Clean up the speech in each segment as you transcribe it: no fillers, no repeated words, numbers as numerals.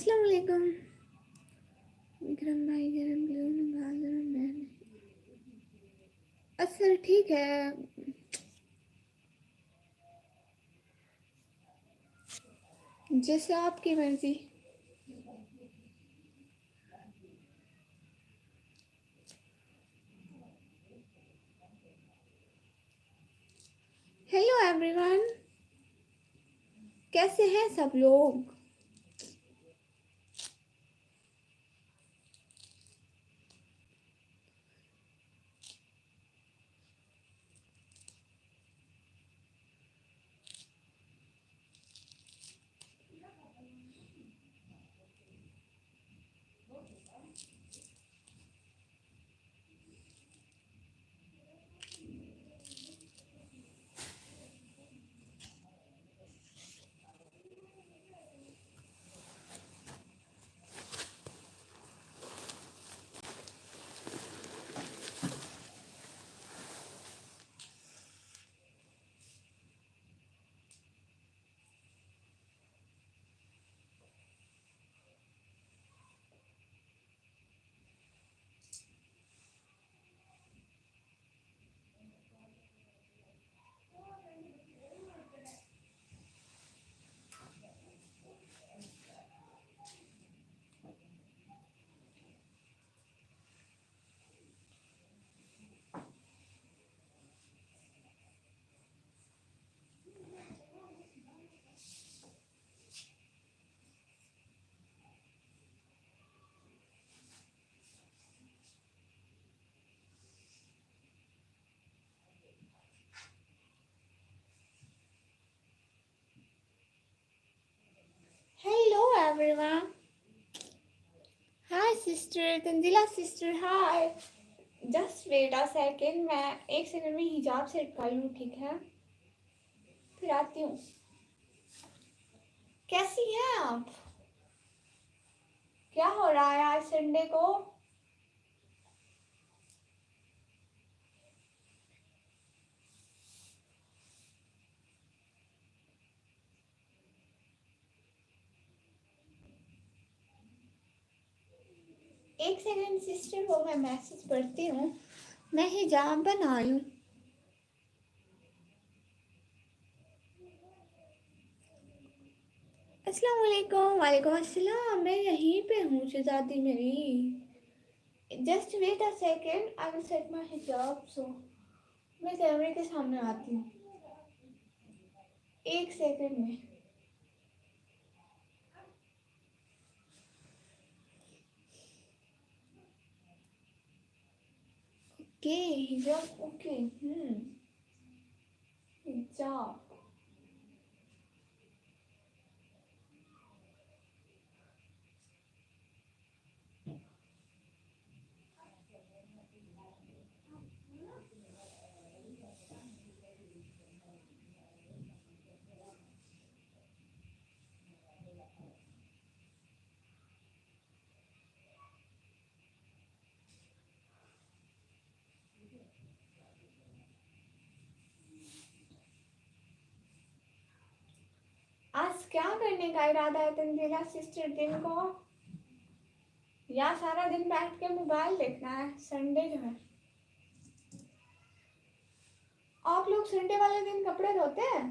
अस्सलाम वालेकुम विक्रम भाई। गरम ब्लू गरम बहन। अच्छा ठीक है, जैसे आपकी मर्जी। हेलो एवरीवन, कैसे हैं सब लोग? Hello everyone, hi sister Tanzila sister, hi. Just wait a second, मैं एक सेकंड में हिजाब सेट कर लूँ, ठीक है? फिर आती हूँ। कैसी हैं आप? क्या हो रहा है आज संडे को? एक सेकंड सिस्टर, वो मैं मैसेज पढ़ती हूँ। मैं हिजाब बना लूँ। अस्सलाम वालेकुम। वालेकुम अस्सलाम। मैं यहीं पे हूँ शहजादी मेरी। Just wait a second, I will set my hijab. So मैं कैमरे के सामने आती हूँ एक सेकंड में। ओके हिजाब, ओके। हिजाब। आज क्या करने का इरादा है तंजीला सिस्टर दिन को? या सारा दिन बैठ के मोबाइल देखना है? संडे जो है, आप लोग संडे वाले दिन कपड़े धोते हैं?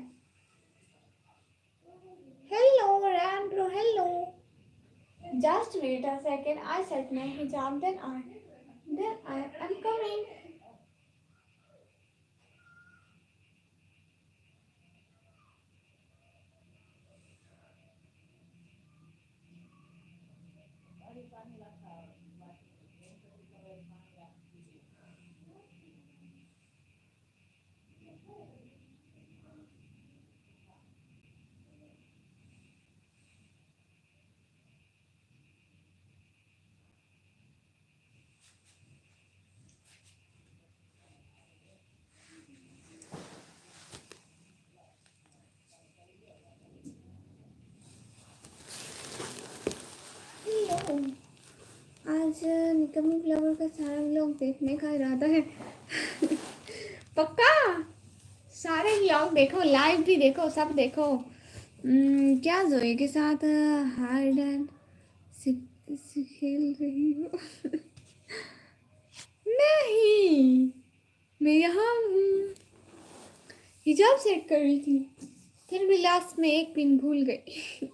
Hello Ran bro, hello. Just wait a second, I set my हिजाब, then I am coming. Hello. आज निकम्मी फ्लावर का सारा व्लॉग देखने का इरादा है। पक्का सारे व्लॉग देखो, लाइव भी देखो, सब देखो। क्या जोए के साथ हार्डन खेल रही हूँ। नहीं, मैं यहाँ हूँ, हिजाब सेट कर रही थी, फिर भी लास्ट में एक पिन भूल गई।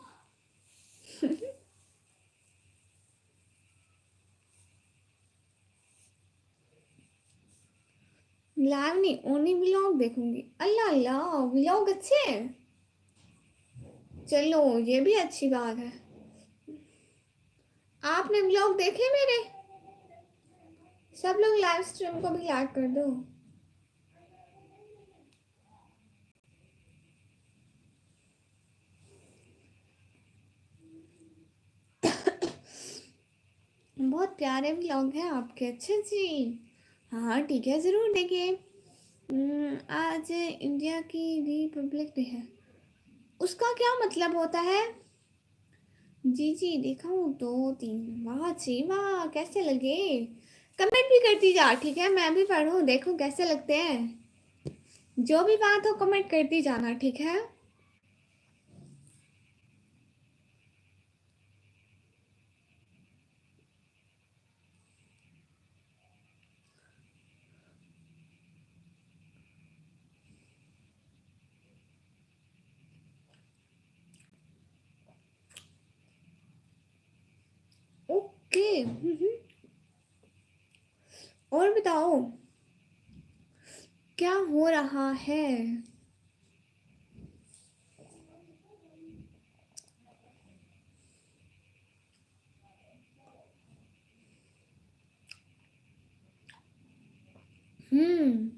लाइव नहीं, ओनली व्लॉग देखूंगी। अल्लाह अल्लाह, व्लॉग अच्छे हैं। चलो ये भी अच्छी बात है। आपने व्लॉग देखे मेरे? सब लोग लाइव स्ट्रीम को भी लाइक कर दो। बहुत प्यारे व्लॉग हैं आपके। अच्छे जी, हाँ ठीक है, ज़रूर देखिए। आज इंडिया की रिपब्लिक डे है, उसका क्या मतलब होता है? जी जी, देखा हूँ, 2 3। वाह जी वाह, कैसे लगे? कमेंट भी करती जा, ठीक है? मैं भी पढ़ूँ, देखो कैसे लगते हैं। जो भी बात हो कमेंट करती जाना, ठीक है? ओके। और बताओ, क्या हो रहा है? हम्म,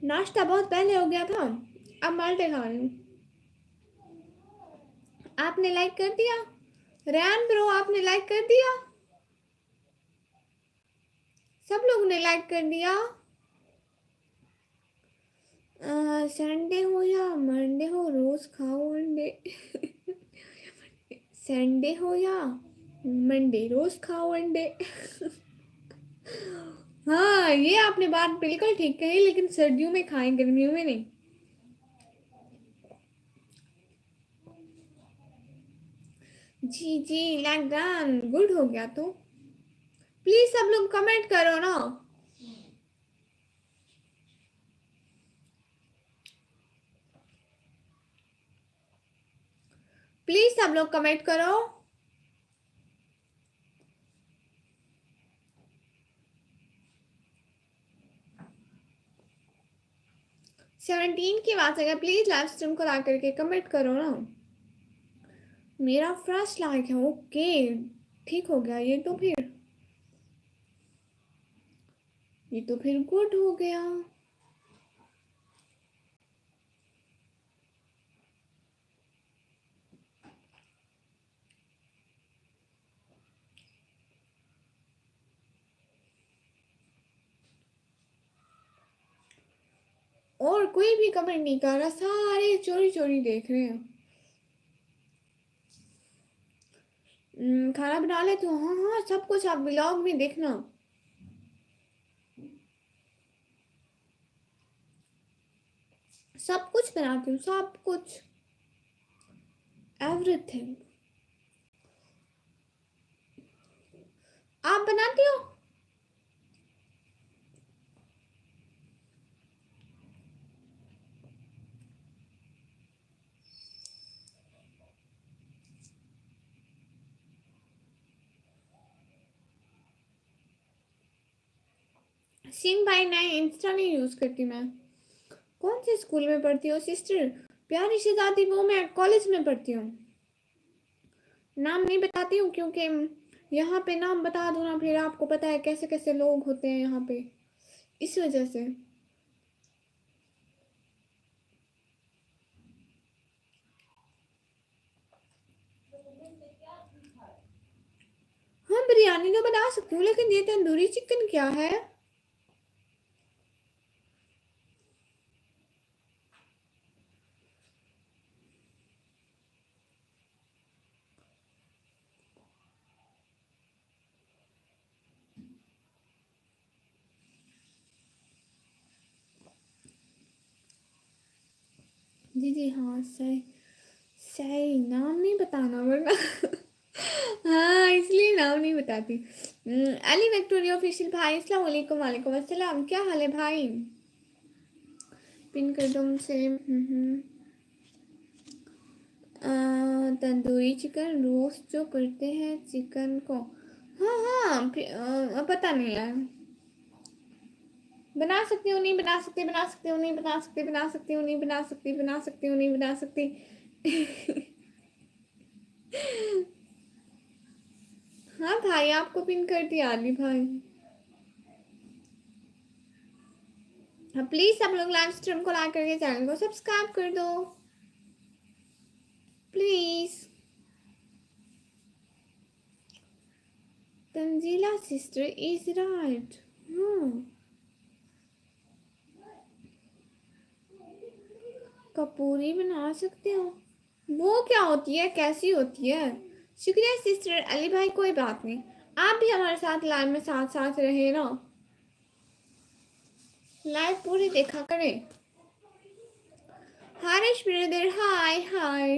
नाश्ता बहुत पहले हो गया था, अब माल्टे खा रही हूँ। आपने लाइक कर दिया? रैन ब्रो, आपने लाइक कर दिया? सब लोगों ने लाइक कर दिया। संडे हो या मंडे हो, रोज खाओ अंडे। संडे हो या मंडे, रोज खाओ अंडे। हाँ, ये आपने बात बिल्कुल ठीक कही, लेकिन सर्दियों में खाएं, गर्मियों में नहीं। जी जी, लाइक डन, गुड हो गया तो। प्लीज सब लोग कमेंट करो ना। प्लीज सब लोग कमेंट करो। 17 की बात है, प्लीज लाइव स्ट्रीम को ला करके कमेंट करो ना। मेरा फर्स्ट लाइक है, ओके, ठीक हो गया। ये तो फिर गुड हो गया। और कोई भी कमेंट नहीं कर रहा, सारे चोरी चोरी देख रहे हैं। खाना बना ले तो, हाँ हाँ, सब कुछ आप ब्लॉग में देखना। सब कुछ बनाती हूँ, सब कुछ, एवरीथिंग। आप बनाती हो? सिंह भाई, नहीं, इंस्टा नहीं यूज करती मैं। कौन से स्कूल में पढ़ती हो सिस्टर? प्यारी शहजादी, वो मैं कॉलेज में पढ़ती हूँ। नाम नहीं बताती हूँ, क्योंकि यहाँ पे नाम बता दो ना, फिर आपको पता है कैसे कैसे लोग होते हैं यहाँ पे, इस वजह से। हाँ, बिरयानी तो बना सकती हूँ, लेकिन ये तंदूरी चिकन क्या है? जी जी, हाँ, सही। सही नाम नहीं बताना वरना। हाँ, इसलिए नाम नहीं बताती। अली विक्टोरिया ऑफिशियल भाई, अस्सलाम वालेकुम। वालेकुम अस्सलाम, क्या हाल है भाई? पिन कर दो मुझसे। तंदूरी चिकन रोस्ट जो करते हैं चिकन को। हाँ हाँ, पता नहीं यार। बना सकती हूँ, नहीं बना सकती, बना सकती हूँ, नहीं बना सकती, बना सकती हूँ, नहीं बना सकती, बना सकती हूँ, नहीं बना सकती। हाँ भाई, आपको पिन कर दिया अली भाई। हाँ प्लीज सब लोग लाइव स्ट्रीम को लाइक करके चैनल को सब्सक्राइब कर दो please. Tanzila sister is right. कपूरी बना सकते हो? वो क्या होती है, कैसी होती है? शुक्रिया सिस्टर अली भाई, कोई बात नहीं। आप भी हमारे साथ लाइव में साथ साथ रहे ना, लाइव पूरी देखा करें। हारिश ब्रदर, हाय हाय,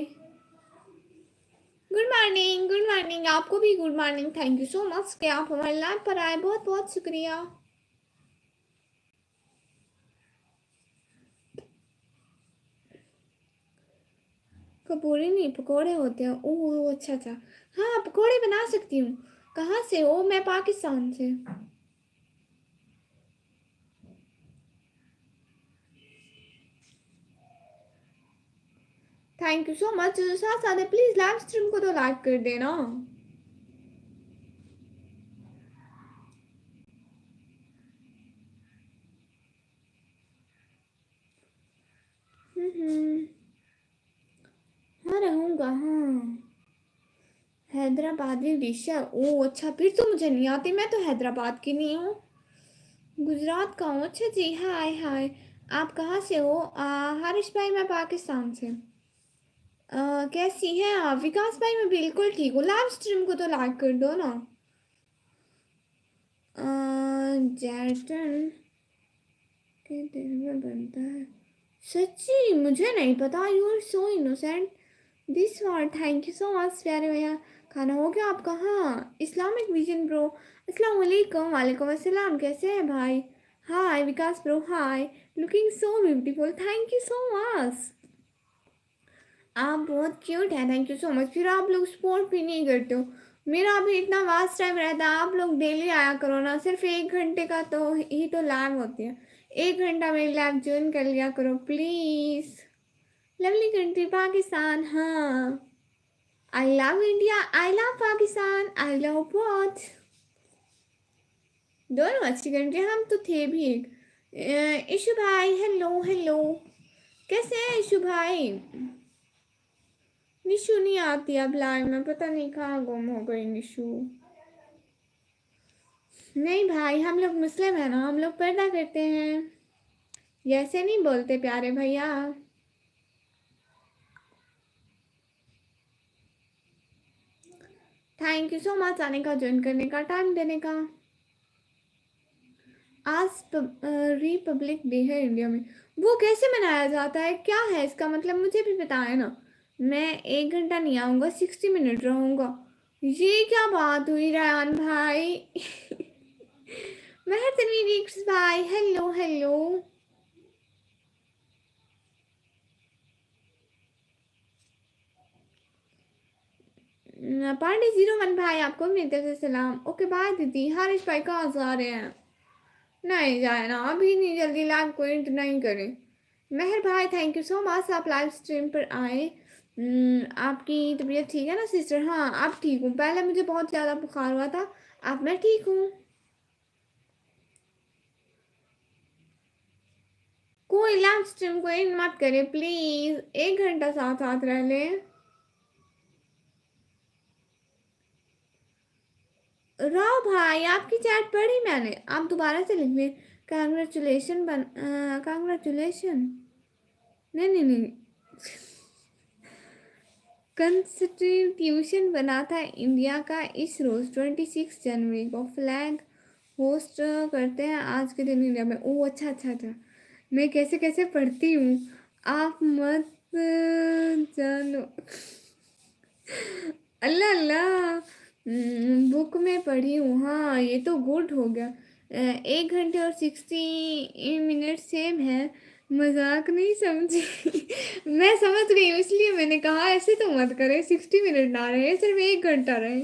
गुड मॉर्निंग, गुड मॉर्निंग। आपको भी good morning. Thank you so much कि आप हमारे लाइव पर आए, बहुत बहुत शुक्रिया। कपूरी नहीं, पकोड़े होते हैं। ओह अच्छा अच्छा। हाँ पकोड़े बना सकती हूँ। कहाँ से हो? मैं पाकिस्तान से। Thank you so much. साथ साथ प्लीज लाइव स्ट्रीम को तो लाइक कर देना। हाँ रहूँगा हाँ। हैदराबादी डिश है? ओह अच्छा, फिर तो मुझे नहीं आती, मैं तो हैदराबाद की नहीं हूँ, गुजरात का हूँ। अच्छा जी, हाय हाय। आप कहाँ से हो? हारिश भाई, मैं पाकिस्तान से। कैसी हैं आप? विकास भाई, मैं बिल्कुल ठीक हूँ। लाइव स्ट्रीम को तो लाइक कर दो ना। जैटन के दिल में बनता है? सच्ची मुझे नहीं पता। You are so innocent this were. Thank you so much प्यारे भैया। खाना हो गया आपका? हाँ, इस्लामिक विजन ब्रो, अस्सलाम वालेकुम। वालेकुम अस्सलाम, कैसे हैं भाई? Hi Vikas bro, hi. Looking so beautiful, thank you so much. आप बहुत क्यूट है, थैंक यू सो मच। फिर आप लोग सपोर्ट भी नहीं करते हो। मेरा अभी इतना वास्ट टाइम रहता है, आप लोग डेली आया करो ना। सिर्फ 1 घंटे का तो ही तो लाइव होती है। 1 घंटा मेरी लाइव ज्वाइन कर लिया करो प्लीज। लवली कंट्री पाकिस्तान, हाँ। I love India, I love Pakistan, I love both. दोनों अच्छी कंट्री, हम तो थे भी एक। इशू भाई, हेलो हेलो, कैसे हैं इशू भाई? निशु नहीं आती अब लाइव में, पता नहीं कहाँ गुम हो गई निशु। नहीं भाई, हम लोग मुस्लिम है ना, हम लोग पर्दा करते हैं। ऐसे नहीं बोलते प्यारे भैया। थैंक यू सो मच आने का, ज्वाइन करने का, टाइम देने का। आज रिपब्लिक डे है इंडिया में। वो कैसे मनाया जाता है, क्या है इसका मतलब, मुझे भी बताए ना। मैं 1 घंटा नहीं आऊँगा, 60 मिनट रहूँगा। ये क्या बात हुई रयान भाई? महर तनवीर भाई, हेलो हेलो। पांडे 01 भाई, आपको भी मेरी तरफ से सलाम। ओके बाय दीदी। हारिश भाई कहाँ जा रहे हैं? नहीं जाए ना अभी, नहीं, जल्दी लाइव को एंड नहीं करें। मेहर भाई, थैंक यू सो मच, आप लाइव स्ट्रीम पर आए। आपकी तबीयत ठीक है ना सिस्टर? हाँ आप ठीक हूँ, पहले मुझे बहुत ज़्यादा बुखार हुआ था, अब मैं ठीक हूँ। कोई लाइव स्ट्रीम को एंड मत करे प्लीज़, 1 घंटा साथ साथ रह ले। राव भाई, आपकी चैट पढ़ी मैंने, आप दोबारा से लिख लें। कांग्रेचुलेशन कांग्रेचुलेशन, नहीं नहीं नहीं, कंस्टिट्यूशन बना था इंडिया का इस रोज 26 जनवरी को। फ्लैग होस्ट करते हैं आज के दिन इंडिया में। ओह अच्छा अच्छा अच्छा, मैं कैसे कैसे पढ़ती हूँ, आप मत जानो। अल्लाह अल्लाह। बुक में पढ़ी हूँ, हाँ ये तो गुड हो गया। 1 घंटे और 60 मिनट सेम है। मजाक नहीं समझी। मैं समझ गई हूँ, इसलिए मैंने कहा ऐसे तो मत करे, 60 मिनट ना रहे, सिर्फ 1 घंटा रहे।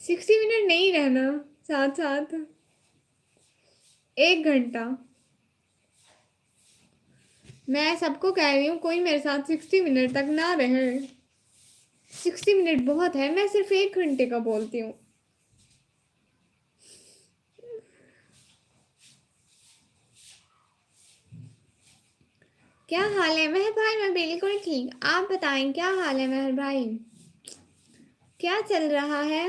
60 मिनट नहीं रहना साथ साथ, 1 घंटा। मैं सबको कह रही हूँ कोई मेरे साथ 60 मिनट तक ना रहे। 60 मिनट बहुत है, मैं सिर्फ 1 घंटे का बोलती हूँ। क्या हाल है मेहर भाई? मैं बिल्कुल ठीक, आप बताएं क्या हाल है मेहर भाई? क्या चल रहा है?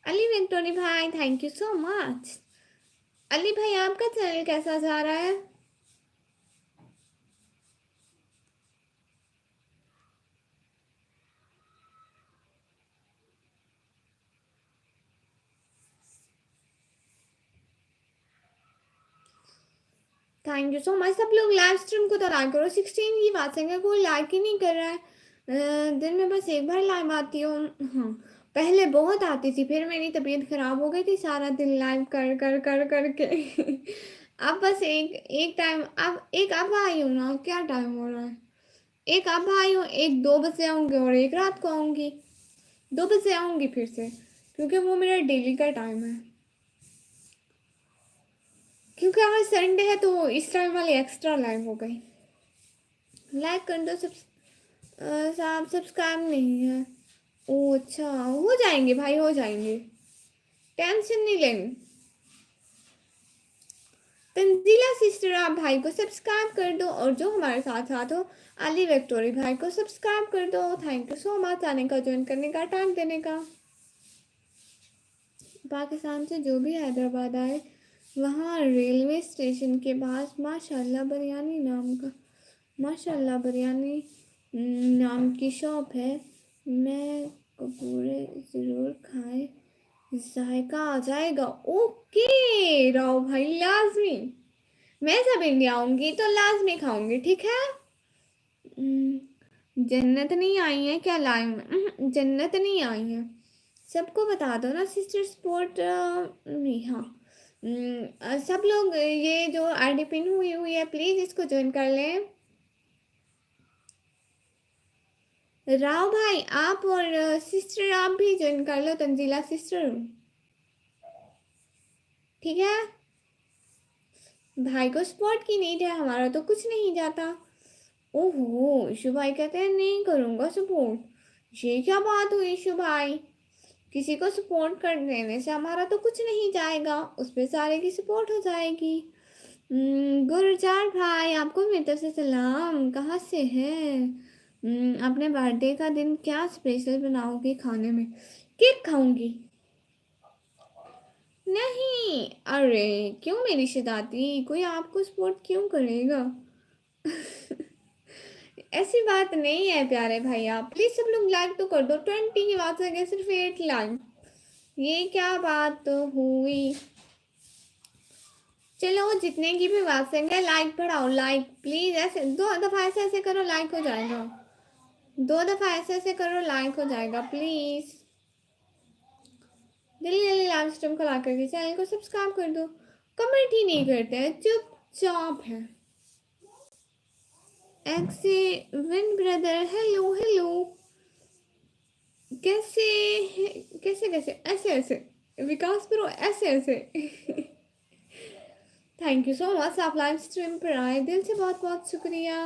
अली विक्टोरी भाई, thank you so much. Ali भाई आपका चैनल कैसा जा रहा है? Thank you so much. सब लोग लाइव स्ट्रीम को तो लाइक करो। 16 की बात है, कोई लाइक ही नहीं कर रहा है। दिन में बस एक बार लाइव आती हूँ। हाँ, पहले बहुत आती थी, फिर मेरी तबीयत खराब हो गई थी, सारा दिन लाइव कर कर कर करके। अब बस एक एक टाइम, अब एक अब आई हूँ ना, क्या टाइम हो रहा है? एक अब आई हूँ, एक 2 बजे आऊँगी और एक रात को आऊँगी। 2 बजे आऊँगी फिर से, क्योंकि वो मेरा डेली का टाइम है। क्योंकि आज संडे है तो इस टाइम वाली एक्स्ट्रा लाइव हो गई। लाइक कर दो। सब साहब सब्सक्राइब नहीं है। ओ अच्छा, हो जाएंगे भाई, हो जाएंगे, टेंशन नहीं लेनी। तंजीला सिस्टर, आप भाई को सब्सक्राइब कर दो, और जो हमारे साथ साथ हो, अली विक्टोरी भाई को सब्सक्राइब कर दो। थैंक यू सो मच आने का, ज्वाइन करने का, टाइम देने का। पाकिस्तान से जो भी हैदराबाद आए, वहाँ रेलवे स्टेशन के पास माशाल्लाह बिरयानी नाम का, माशाल्लाह बिरयानी नाम की शॉप है। मैं कपूरे ज़रूर खाए, जायका आ जाएगा। ओके राव भाई, लाजमी। मैं जब इंडिया आऊंगी तो लाजमी खाऊंगी, ठीक है? जन्नत नहीं आई है क्या लाइव में? जन्नत नहीं आई है। सबको बता दो ना सिस्टर स्पोर्ट। नहीं, हाँ। सब लोग ये जो आईडी पिन हुई हुई है, प्लीज इसको ज्वाइन कर लें। राव भाई आप और सिस्टर आप भी ज्वाइन कर लो, तंजीला सिस्टर, ठीक है? भाई को सपोर्ट की नीड है, हमारा तो कुछ नहीं जाता। ओहो, ईशु भाई कहते हैं नहीं करूँगा सपोर्ट। ये क्या बात हुई ईशु भाई? किसी को सपोर्ट कर देने से हमारा तो कुछ नहीं जाएगा, उस पर सारे की सपोर्ट हो जाएगी। गुरजार भाई, आपको मेरी तरफ से सलाम। कहाँ से हैं? अपने बर्थडे का दिन क्या स्पेशल बनाओगे खाने में? केक खाऊंगी। नहीं, अरे क्यों मेरी शताती, कोई आपको सपोर्ट क्यों करेगा? ऐसी बात नहीं है प्यारे भाई, आप प्लीज सब लोग लाइक तो कर दो। 20 की बात है, सिर्फ 8 लाइक, ये क्या बात हुई? चलो जितने की भी बात है, लाइक बढ़ाओ, लाइक प्लीज। ऐसे 2 दफा ऐसे ऐसे करो, लाइक हो जाएगा। 2 दफा ऐसे ऐसे करो, लाइक हो जाएगा प्लीज। जल्दी जल्दी लाइव स्ट्रीम को ला करके चैनल को सब्सक्राइब कर दो। कमेंट ही नहीं करते हैं, चुपचाप है। ऐसे विन ब्रदर, हेलो हेलो। कैसे कैसे कैसे, ऐसे ऐसे, विकास करो, ऐसे ऐसे। थैंक यू सो मच, आप लाइव स्ट्रीम पर आए, दिल से बहुत बहुत शुक्रिया।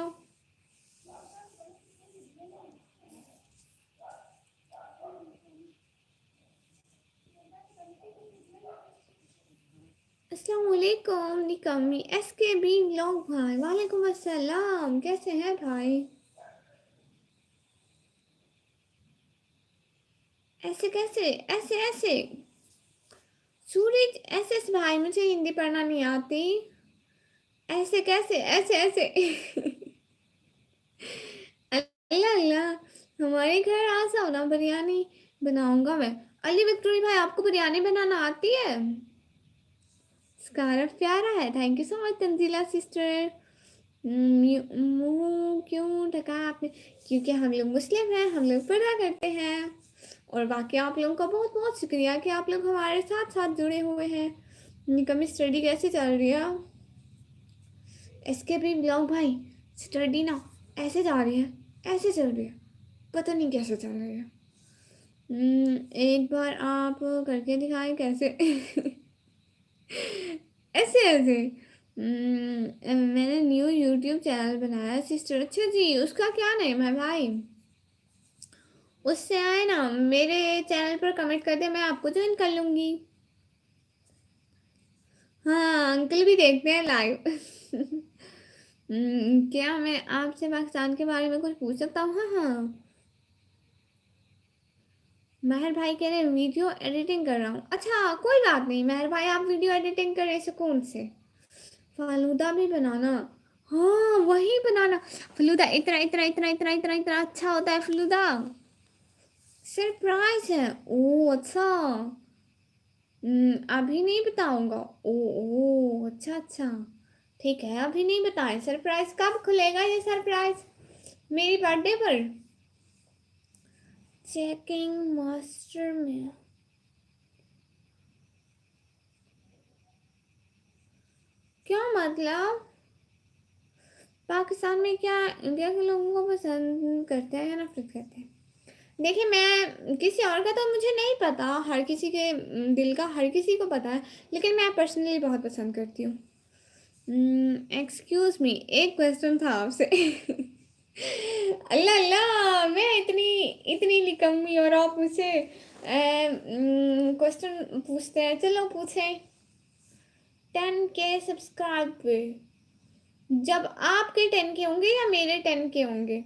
अस्सलाम वालेकुम निकम्मी एसके बी लोग भाई, वालेकुम अस्सलाम, कैसे हैं भाई? ऐसे कैसे, ऐसे ऐसे? सूरज एस एस भाई, मुझे हिंदी पढ़ना नहीं आती। ऐसे कैसे, ऐसे ऐसे? अल्लाह अल्लाह, हमारे घर आ जाओ ना, बिरयानी बनाऊंगा मैं। अली विक्टोरी भाई, आपको बिरयानी बनाना आती है? स्कार्फ प्यारा है, thank you so much Tanzila sister. मुंह क्यों ढका आपने? क्योंकि हम लोग मुस्लिम हैं, हम लोग पर्दा करते हैं। और बाकी आप लोगों का बहुत बहुत शुक्रिया कि आप लोग हमारे साथ साथ जुड़े हुए हैं। निकम्मी स्टडी कैसे चल रही है? इसके भी ब्लॉग भाई, स्टडी ना ऐसे जा रही है, ऐसे चल रही है, पता नहीं कैसे चल रही है। एक बार आप करके दिखाएं कैसे। ऐसे ऐसे। मैंने न्यू यूट्यूब चैनल बनाया सिस्टर। अच्छा जी, उसका क्या नेम है भाई? उससे आए ना मेरे चैनल पर कमेंट कर दे, मैं आपको ज्वाइन कर लूंगी। हाँ, अंकल भी देखते हैं लाइव। क्या मैं आपसे पाकिस्तान के बारे में कुछ पूछ सकता हूँ? हाँ हाँ। महर भाई कह रहे हैं वीडियो एडिटिंग कर रहा हूँ। अच्छा कोई बात नहीं महर भाई, आप वीडियो एडिटिंग करें सुकून से। फालूदा भी बनाना, हाँ वही बनाना। फलूदा इतना इतना इतना इतना इतना इतना अच्छा होता है फलूदा। सरप्राइज है? ओ अच्छा। अभी नहीं बताऊंगा। ओ ओ अच्छा अच्छा, ठीक है अभी नहीं बताएं। सरप्राइज कब खुलेगा ये सरप्राइज? मेरी बर्थडे पर? चेकिंग मास्टर में? क्या मतलब? पाकिस्तान में क्या इंडिया के लोगों को पसंद करते हैं या नफरत करते हैं? देखिए मैं किसी और का तो मुझे नहीं पता, हर किसी के दिल का हर किसी को पता है, लेकिन मैं पर्सनली बहुत पसंद करती हूँ। एक्सक्यूज मी, एक क्वेश्चन था आपसे। अल्लाह अल्लाह, मैं इतनी इतनी निकम्मी और आप मुझसे क्वेश्चन पूछते हैं। चलो पूछें। 10K सब्सक्राइब पे, जब आपके 10K होंगे या मेरे 10K होंगे?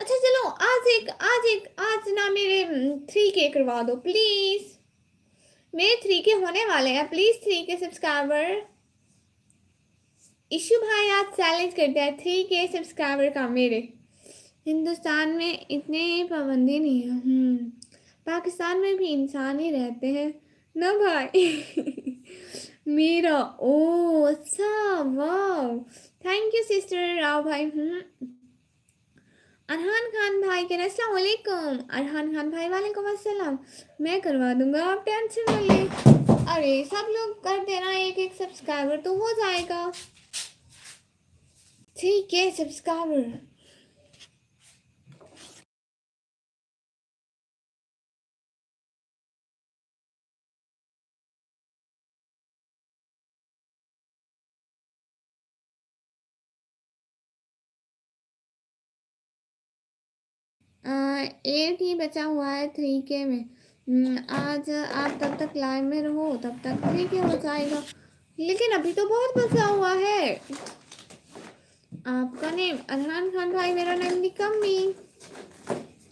अच्छा चलो आज ना मेरे 3K करवा दो प्लीज। मेरे 3K होने वाले हैं, प्लीज 3K सब्सक्राइबर। इशू भाई आज चैलेंज करते हैं 3K सब्सक्राइबर का मेरे। हिंदुस्तान में इतने पाबंदी नहीं है। पाकिस्तान में भी इंसान ही रहते हैं ना भाई। मेरा ओ अच्छा, वाह, थैंक यू सिस्टर राव भाई। अरहान खान भाई के अस्सलाम वालेकुम। अरहान खान भाई वालेकुम अस्सलाम। मैं करवा दूंगा, आप टेंशन न ले। अरे सब लोग कर देना, एक एक सब्सक्राइबर तो हो जाएगा। ठीक है सब्सक्राइबर। एट ही बचा हुआ है 3K में। आज आप तब तक लाइव में रहो, तब तक 3K हो जाएगा। लेकिन अभी तो बहुत बचा हुआ है। आपका नेम अरहान खान भाई, मेरा नेम निकम्मी।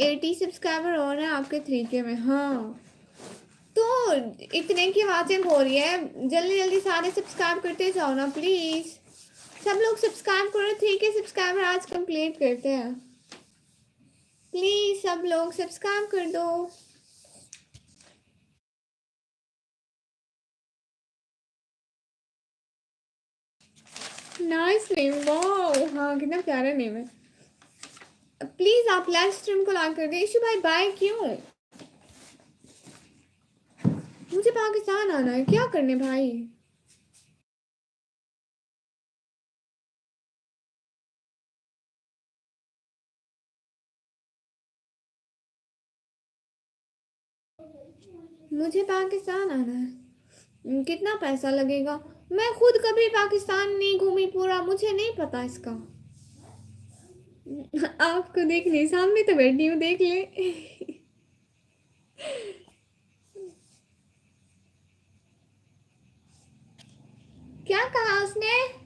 80 सब्सक्राइबर और हैं आपके 3K में। हाँ तो इतने की बातें हो रही है, जल्दी जल्दी सारे सब्सक्राइब करते जाओ ना प्लीज। सब लोग सब्सक्राइब करो, 3K सब्सक्राइबर आज कंप्लीट करते हैं। प्लीज सब लोग सब्सक्राइब कर दो। नाइस नेम, वाओ, हाँ कितना प्यारा नेम है। प्लीज आप लाइव स्ट्रीम को लाइक कर दे। इशू भाई बाय क्यों? मुझे पाकिस्तान आना है, क्या करने भाई? मुझे पाकिस्तान आना है, कितना पैसा लगेगा? मैं खुद कभी पाकिस्तान नहीं घूमी पूरा, मुझे नहीं पता इसका। आपको देखने सामने तो बैठी हूँ, देख ले। क्या कहा उसने?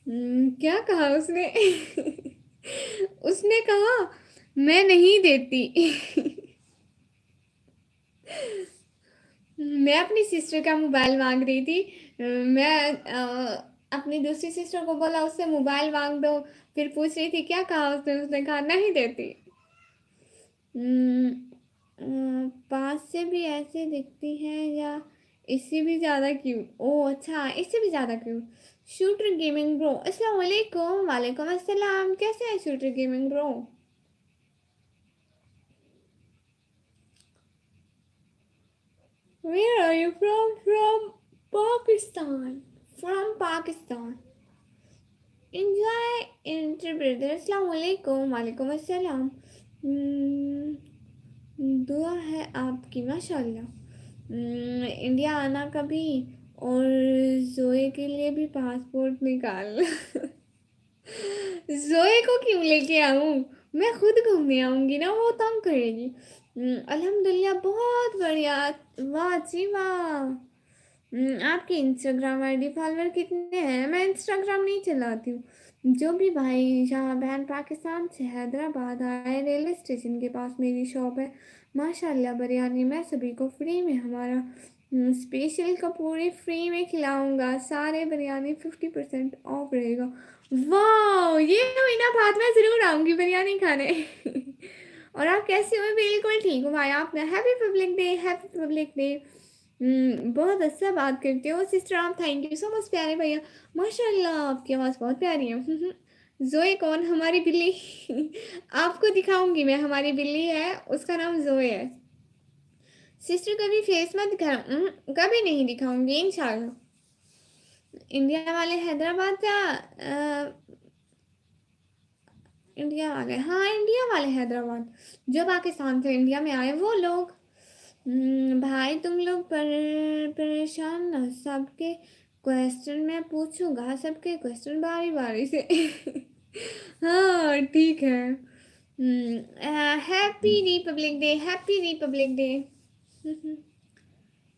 क्या कहा उसने? उसने कहा मैं नहीं देती। मैं अपनी सिस्टर का मोबाइल मांग रही थी। मैं अपनी दूसरी सिस्टर को बोला उससे मोबाइल मांग दो। फिर पूछ रही थी क्या कहा उसने। उसने कहा नहीं देती। पास से भी ऐसे दिखती है या इससे भी ज़्यादा क्यूट? ओह अच्छा, इससे भी ज़्यादा क्यूट। शूटर गेमिंग ब्रो, अस्सलाम वालेकुम। वालेकुम अस्सलाम, कैसे है shooter gaming bro? Where are you from? From Pakistan. From Pakistan. Enjoy interpreter. Assalamu alaikum. वालेकुम अस्सलाम। दुआ है आपकी माशाल्लाह। इंडिया आना कभी, और जोए के लिए भी पासपोर्ट निकाल। जोए को क्यों लेके आऊं? मैं खुद घूमने आऊंगी ना, वो तंग करेगी। अल्हम्दुलिल्लाह बहुत बढ़िया। वाह जी वाह। आपके इंस्टाग्राम आईडी फॉलोअर कितने हैं? मैं इंस्टाग्राम नहीं चलाती हूँ। जो भी भाई यहाँ बहन पाकिस्तान से हैदराबाद आए, रेलवे स्टेशन के पास मेरी शॉप है। माशाल्लाह बिरयानी मैं सभी को फ्री में, हमारा स्पेशल कपूरी फ्री में खिलाऊंगा। सारे बिरयानी 50% ऑफ रहेगा। वाह, ये हुई ना बात, मैं ज़रूर आऊँगी बिरयानी खाने। और आप कैसे हो? बिल्कुल ठीक हूँ भाई। आप happy public day, happy public day. बहुत अच्छा बात करते हो सिस्टर आप। थैंक यू सो मच प्यारे भैया। माशाल्लाह आपकी आवाज़ बहुत प्यारी है। जोए कौन? हमारी बिल्ली। आपको दिखाऊंगी मैं, हमारी बिल्ली है, उसका नाम जोए है। सिस्टर कभी फेस मत दिखा। कभी नहीं दिखाऊंगी इंशाल्लाह। इंडिया वाले हैदराबाद का इंडिया वाले, हाँ इंडिया वाले हैदराबाद। जो पाकिस्तान से इंडिया में आए वो लोग। भाई तुम लोग परेशान ना, सबके क्वेश्चन मैं पूछूंगा, सबके क्वेश्चन बारी बारी से। हाँ ठीक है। Happy Republic day, happy Republic day.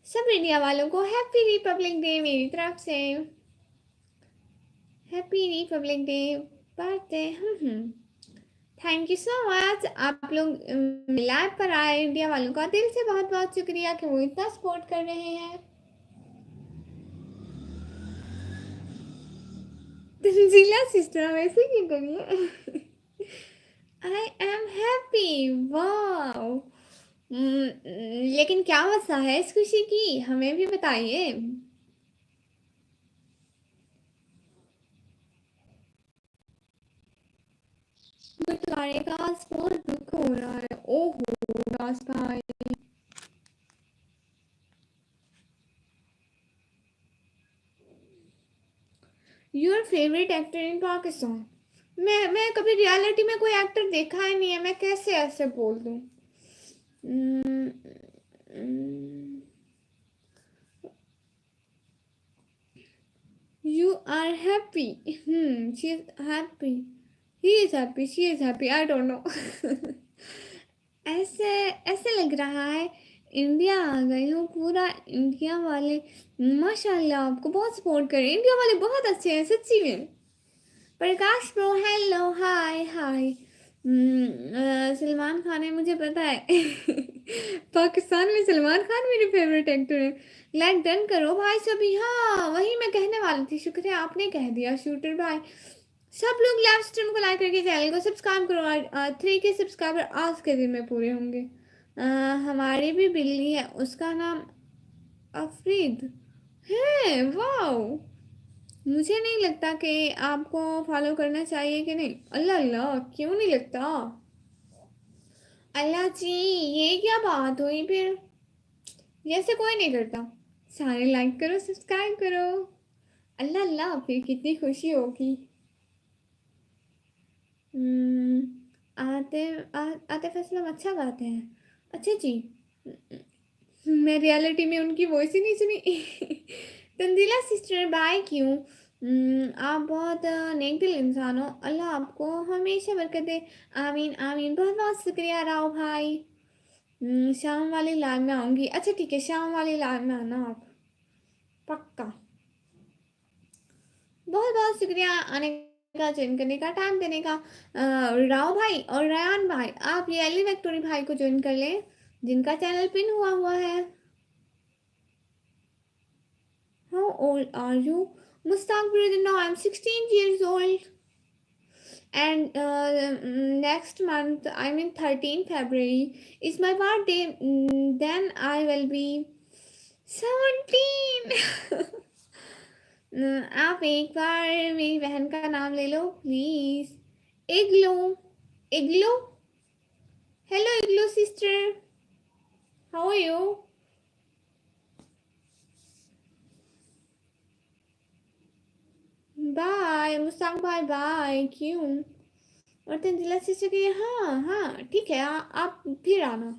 सब इंडिया वालों को हैप्पी रिपब्लिक डे मेरी तरफ से। Happy Republic day birthday. Thank you so much. आप लोग लाइव पर आए, इंडिया वालों का दिल से बहुत बहुत शुक्रिया कि वो इतना सपोर्ट कर रहे हैं। तंजीला सिस्टर वैसे क्यों करिए? I am happy. वाओ। लेकिन क्या वजह है इस खुशी की, हमें भी बताइए। बताने का आज बहुत दुख हो रहा है। ओहो दास भाई। Your favourite actor in Pakistan? मैं कभी रियलिटी में कोई एक्टर देखा ही नहीं है, मैं कैसे ऐसे बोल दूं। You are happy. She is happy. He is happy, she is happy, I don't know. ऐसे ऐसे लग रहा है इंडिया आ गई हूँ। पूरा इंडिया वाले माशाल्लाह आपको बहुत सपोर्ट करें। इंडिया वाले बहुत अच्छे हैं सच्ची में। प्रकाश ब्रो हेलो हाय हाय। सलमान खान है मुझे पता है। पाकिस्तान में सलमान खान मेरे फेवरेट एक्टर है। लाइक डन करो भाई सभी। हाँ वही मैं कहने वाली थी, शुक्र है आपने कह दिया शूटर भाई। सब लोग लाइव स्ट्रीम को लाइक करके चैनल को सब्सक्राइब करो। 3 के सब्सक्राइबर आज के दिन में पूरे होंगे। हमारी भी बिल्ली है, उसका नाम अफरीद है। वाओ। मुझे नहीं लगता कि आपको फॉलो करना चाहिए कि नहीं। अल्लाह अल्लाह, क्यों नहीं लगता? अल्लाह जी, ये क्या बात हुई फिर? जैसे कोई नहीं करता। सारे लाइक करो सब्सक्राइब करो। अल्लाह अल्लाह, फिर कितनी खुशी होगी। हम्म, आते आतिफ असलम अच्छा गाते हैं। अच्छा जी। मैं रियलिटी में उनकी वॉइस ही नहीं सुनी। तंजीला सिस्टर बाय क्यों? आप बहुत नेक दिल इंसान हो, अल्लाह आपको हमेशा बरकत दे। आमीन आमीन। बहुत बहुत शुक्रिया राव भाई। शाम वाली लाइव में आऊँगी। अच्छा ठीक है, शाम वाली लाइव में आना आप, पक्का। बहुत बहुत शुक्रिया आने का, ज्वाइन करने का, टाइम देने का। राव भाई और रयान भाई, आप ये एली विक्टोरी भाई को ज्वाइन कर लें जिनका चैनल पिन हुआ हुआ है। old are you? Mustaq brother, now I'm 16 years old. And next month, I mean 13 February, is my birthday. Then I will be 17. आप एक बार मेरी बहन का नाम ले लो प्लीज. इग्लो. इग्लो. हेलो इग्लो sister. How are you? Bye Mushtaq भाई बाय. क्यों? और तंजिला सिस्टर की हाँ हाँ ठीक है. आप फिर आना.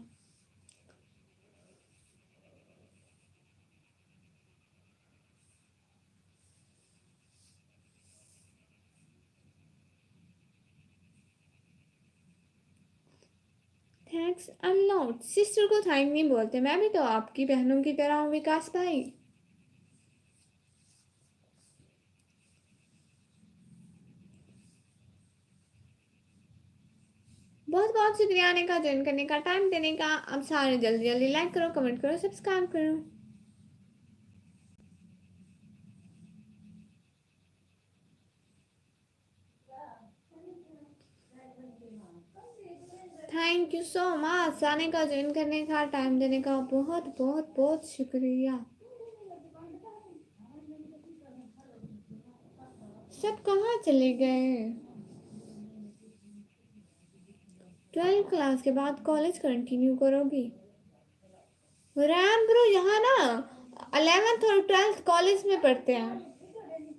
Thanks a lot. सिस्टर को थैंक नहीं बोलते. मैं भी तो आपकी बहनों की तरह हूँ विकास भाई. बहुत बहुत शुक्रिया आने का, ज्वाइन करने का, टाइम देने का. अब सारे जल्दी जल्दी लाइक करो, कमेंट करो, सब्सक्राइब करो. थैंक यू सो मच आने का, ज्वाइन करने का, टाइम देने का. बहुत बहुत बहुत शुक्रिया. सब कहाँ चले गए? 12 क्लास के बाद कॉलेज कंटिन्यू करोगी? रैम ब्रो यहाँ ना 11th और 12th कॉलेज में पढ़ते हैं,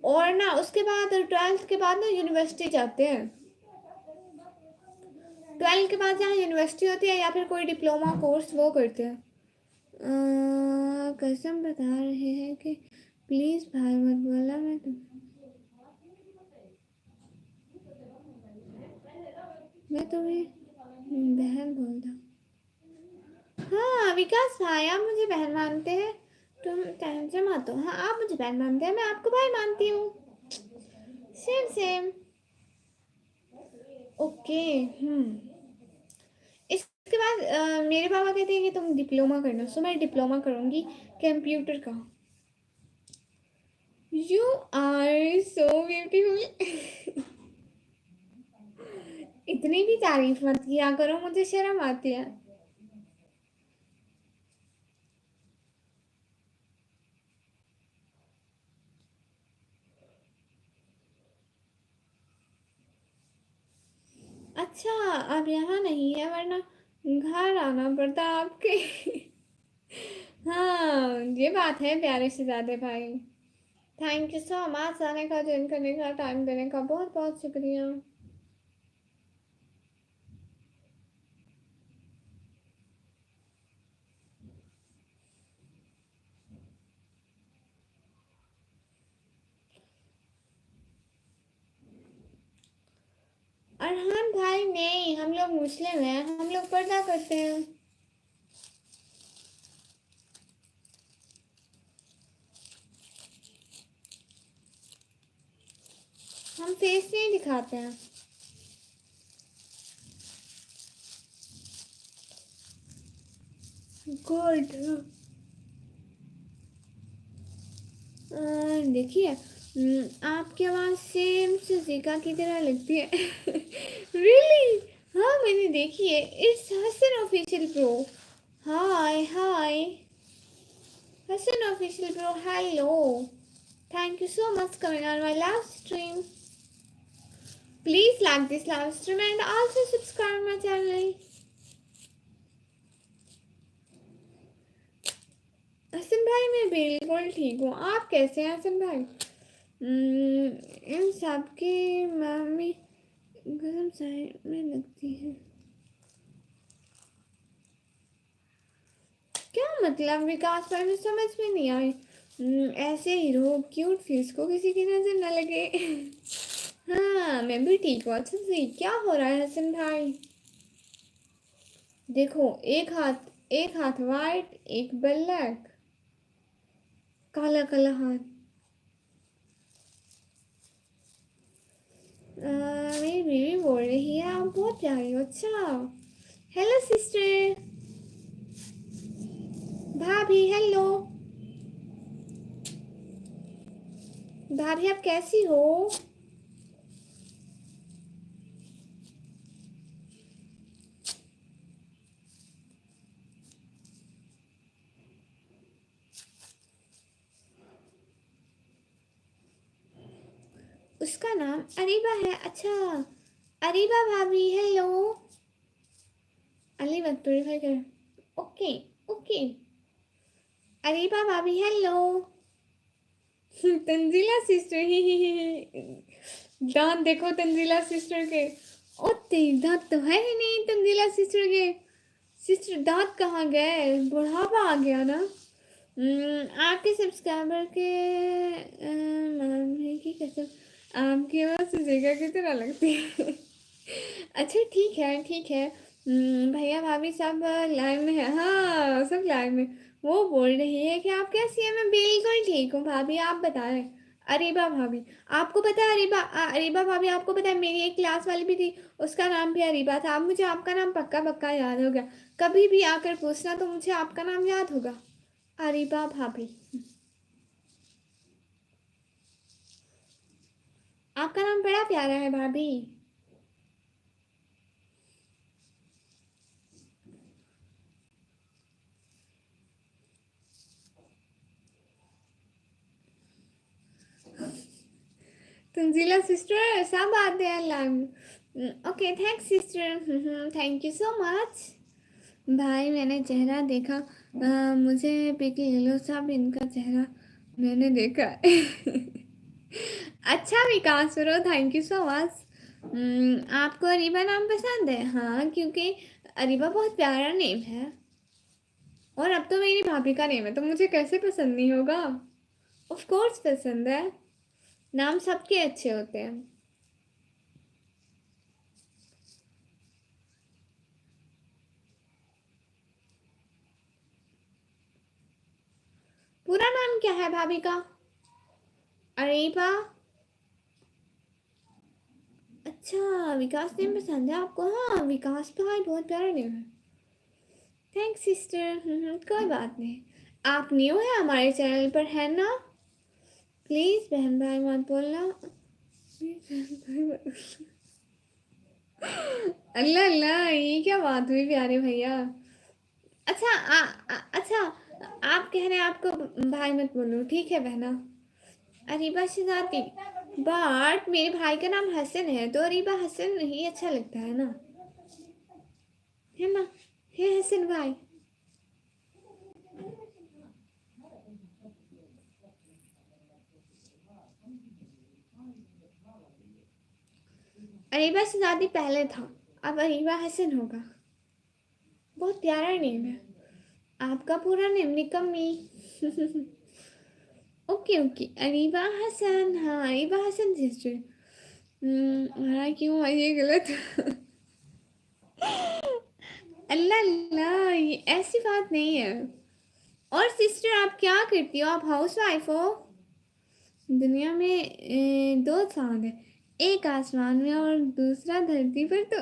और ना उसके बाद 12th के बाद ना यूनिवर्सिटी जाते हैं. 12th के बाद जहाँ यूनिवर्सिटी होती है या फिर कोई डिप्लोमा कोर्स वो करते हैं. कसम बता रहे हैं कि प्लीज भाई मत बोला. मैं तुम्हें बहन बोलता. हाँ विकास भाई, आप मुझे बहन मानते हैं. तुम टेंशन मत हो. हाँ आप मुझे बहन मानते हैं, मैं आपको भाई मानती हूँ. Same same. ओके. इसके बाद मेरे पापा कहते हैं कि तुम डिप्लोमा करना, सो मैं डिप्लोमा करूँगी कंप्यूटर का. You are so beautiful. इतनी भी तारीफ मत किया करो, मुझे शर्म आती है. अच्छा अब यहाँ नहीं है, वरना घर आना पड़ता आपके. हाँ ये बात है प्यारे शहजादे भाई. थैंक यू सो मच आने का, ज्वाइन करने का, टाइम देने का. बहुत बहुत शुक्रिया. अरहान भाई नहीं, हम लोग मुस्लिम हैं, हम लोग पर्दा करते हैं. हम फेस नहीं दिखाते हैं. गुड. देखिए आपकी आवाज़ सेम सुजीका की तरह लगती है. रियली? हाँ मैंने देखी है. It's Hasan official pro. Hi hi Hasan official pro. Hello. Thank you so much coming on my live stream. Please like this live stream and also subscribe my channel. Hasan भाई मैं बिल्कुल ठीक हूँ. आप कैसे हैं हसन भाई? इन सब की मम्मी गरम साइड में लगती है. क्या मतलब विकास भाई, में समझ में नहीं आई. ऐसे हीरो क्यूट फेस को किसी की नजर न लगे. हाँ मैं भी ठीक हूँ. अच्छा जी क्या हो रहा है हसन भाई? देखो एक हाथ वाइट, एक ब्लैक, काला काला हाथ. मेरी बीवी बोल रही है आप बहुत प्यारी हो. अच्छा हेलो सिस्टर. भाभी हेलो. भाभी आप कैसी हो? उसका नाम अरीबा है। अच्छा, अरीबा भाभी हेलो। अली मत प्योरीफाई कर। Okay okay. अरीबा भाभी हेलो। तंजीला सिस्टर ही। दांत देखो तंजीला सिस्टर के। ओ तेरी दांत तो है ही नहीं तंजीला सिस्टर के। सिस्टर दांत कहाँ गए? बुढ़ापा आ गया ना। आपके सब्सक्राइबर के मामले की कसम आपकी आवाज़ जगह की तरह लगती है। अच्छा ठीक है ठीक है। भैया भाभी सब लाइव में है। हाँ सब लाइव में। वो बोल रही है कि आप कैसी हैं? मैं बिल्कुल ठीक हूँ भाभी, आप बताएं। अरीबा भाभी, आपको पता है अरीबा भाभी आपको पता है मेरी एक क्लास वाली भी थी, उसका नाम भी अरीबा था। अब मुझे आपका नाम पक्का पक्का याद हो गया। कभी भी आकर पूछना तो मुझे आपका नाम याद होगा। अरीबा भाभी। आपका नाम बड़ा प्यारा है भाभी। तंजीला सिस्टर सब आते हैं live. Okay thanks sister, thank you so much. भाई मैंने चेहरा देखा, मुझे पिक ले लो सब इनका चेहरा मैंने देखा है। अच्छा Vikas bro thank you so much. आपको अरीबा नाम पसंद है? हाँ क्योंकि अरीबा बहुत प्यारा नेम है और अब तो मेरी भाभी का नेम है तो मुझे कैसे पसंद नहीं होगा। ऑफ कोर्स पसंद है। नाम सबके अच्छे होते हैं। पूरा नाम क्या है भाभी का? अरीबा। अच्छा विकास नेम पसंद है आपको? हाँ विकास भाई बहुत प्यारा नेम है। Thanks sister. कोई बात नहीं। आप न्यू है हमारे चैनल पर है ना? प्लीज बहन भाई मत बोलना। अल्लाह अल्लाह ये क्या बात हुई प्यारे भैया। अच्छा अच्छा आप कह रहे हैं आपको भाई मत बोलो, ठीक है बहना। अरीबा शहजादी, बट मेरे भाई का नाम हसन है तो अरीबा हसन ही अच्छा लगता है ना, है ना? है हसन भाई। अरीबा शहजादी पहले था, अब अरीबा हसन होगा। बहुत प्यारा नेम है। आपका पूरा नेम निकम्मी। Okay okay Areeba Hasan. हाँ अरीबा हसन सिस्टर। हाँ क्यों ये गलत? अल्लाह अल्लाह ये ऐसी बात नहीं है। और सिस्टर आप क्या करती हो? आप हाउस वाइफ हो? दुनिया में दो चांद है, एक आसमान में और दूसरा धरती पर तो।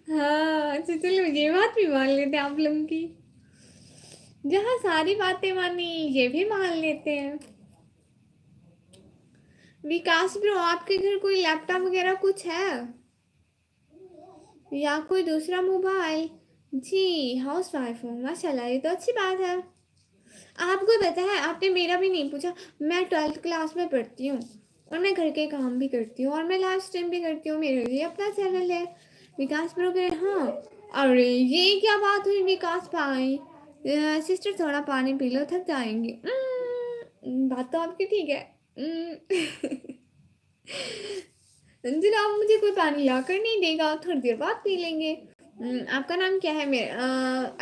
हाँ अच्छा चलो ये बात भी मान लेते हैं आप लोगों की। जहाँ सारी बातें मानी ये भी मान लेते हैं। विकास ब्रो आपके घर कोई लैपटॉप वगैरह कुछ है या कोई दूसरा मोबाइल? जी हाउस वाइफ हूँ माशाल्लाह, ये तो अच्छी बात है। आपको पता है आपने मेरा भी नहीं पूछा, मैं 12th क्लास में पढ़ती हूँ और मैं घर के काम भी करती हूँ और मैं लाइव स्ट्रीम भी करती हूँ, मेरे लिए अपना चैनल है विकास ब्रो के। हाँ अरे ये क्या बात हुई विकास भाई? सिस्टर थोड़ा पानी पी लो थक जाएंगी। बात तो आपकी ठीक है। अंजना आप मुझे कोई पानी ला कर नहीं देगा, थोड़ी देर बाद पी लेंगे। आपका नाम क्या है? मेरा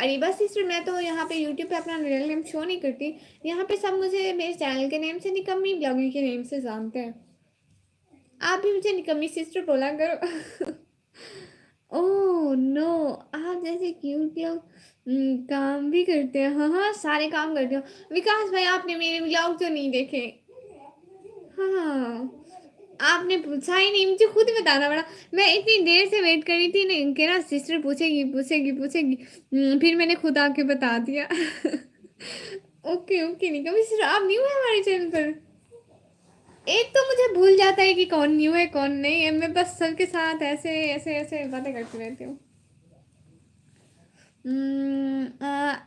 अरीबा सिस्टर। मैं तो यहाँ पे यूट्यूब पे अपना रियल नेम शो नहीं करती, यहाँ पे सब मुझे मेरे चैनल के नेम से निकम्मी ब्लॉगिंग के नेम से जानते हैं। आप भी मुझे निकम्मी सिस्टर बोला करो। ओह नो, आप जैसे क्यूट लोग काम भी करते हैं। हाँ हाँ सारे काम करते हो। विकास भाई आपने मेरे ब्लॉग तो नहीं देखे? हाँ आपने पूछा ही नहीं, मुझे खुद ही बताना पड़ा। मैं इतनी देर से वेट कर रही थी ना कि ना सिस्टर पूछेगी पूछेगी पूछेगी। फिर मैंने खुद आके बता दिया। ओके ओके निकम मिश्रा, आप न्यू है हमारे चैनल पर? एक तो मुझे भूल जाता है कि कौन न्यू है कौन नहीं है, मैं बस सबके साथ ऐसे ऐसे ऐसे बातें करती रहती हूँ।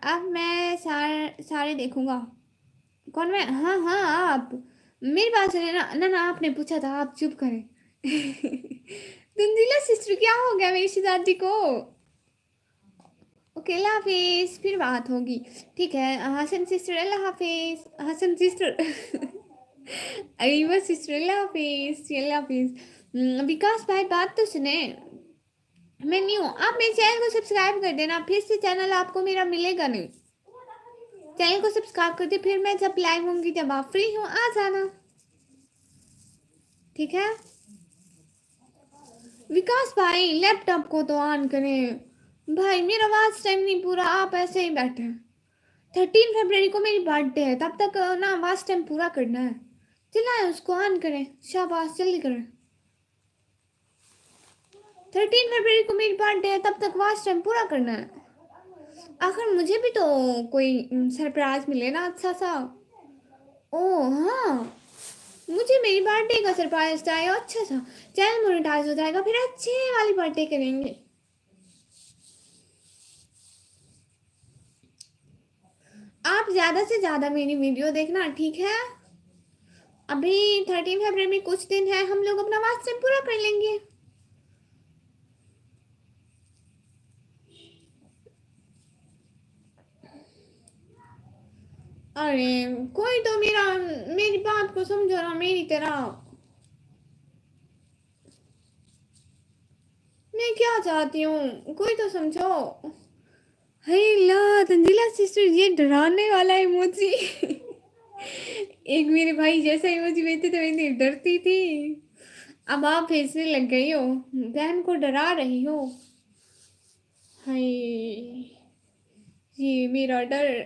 अब मैं सारे देखूंगा। कौन मैं? हाँ हाँ आप। मेरी बात सुनिए ना ना ना, आपने पूछा था, आप चुप करें। धुंधला सिस्टर क्या हो गया मेरी शहजादी को? ओके अल्लाह हाफिज, फिर बात होगी। ठीक है हसन सिस्टर, अल्लाह हाफिज हसन सिस्टर। अरीबा सिस्टर, अल्लाह हाफिज जी, अल्लाह हाफिज। विकास भाई बात तो सुने। मैं न्यू हूँ, आप मेरे चैनल को सब्सक्राइब कर देना, फिर से चैनल आपको मेरा मिलेगा नहीं। चैनल को सब्सक्राइब कर दे, फिर मैं जब लाइव होंगी जब आप फ्री हो आ जाना, ठीक है? विकास भाई लैपटॉप को तो ऑन करें। भाई मेरा वाच टाइम नहीं पूरा, आप ऐसे ही बैठे हैं। 13 फरवरी को मेरी बर्थडे है, तब तक ना वाच टाइम पूरा करना है। चलाए उसको ऑन करें, शाबाश जल्दी करें। 13 फरवरी को मेरी बर्थडे है, तब तक वाच टाइम पूरा करना है। आखिर मुझे भी तो कोई सरप्राइज मिले ना अच्छा सा। ओह हाँ, मुझे मेरी बर्थडे का सरप्राइज चाहिए अच्छा सा। चैनल मोनेटाइज हो जाएगा, फिर अच्छे वाली बर्थडे करेंगे। आप ज़्यादा से ज़्यादा मेरी वीडियो देखना, ठीक है? अभी 13 फरवरी में कुछ दिन है, हम लोग अपना वास्ते पूरा कर लेंगे। अरे कोई तो मेरी बात को समझो ना मेरी तरह। मैं क्या चाहती हूँ कोई तो समझो। हे ला तंजीला सिस्टर, ये डराने वाला इमोजी। एक मेरे भाई जैसा इमोजी भेजते थे, मैं इतनी डरती थी। अब आप भेजने लग गई हो, बहन को डरा रही हो। हाय, ये मेरा डर।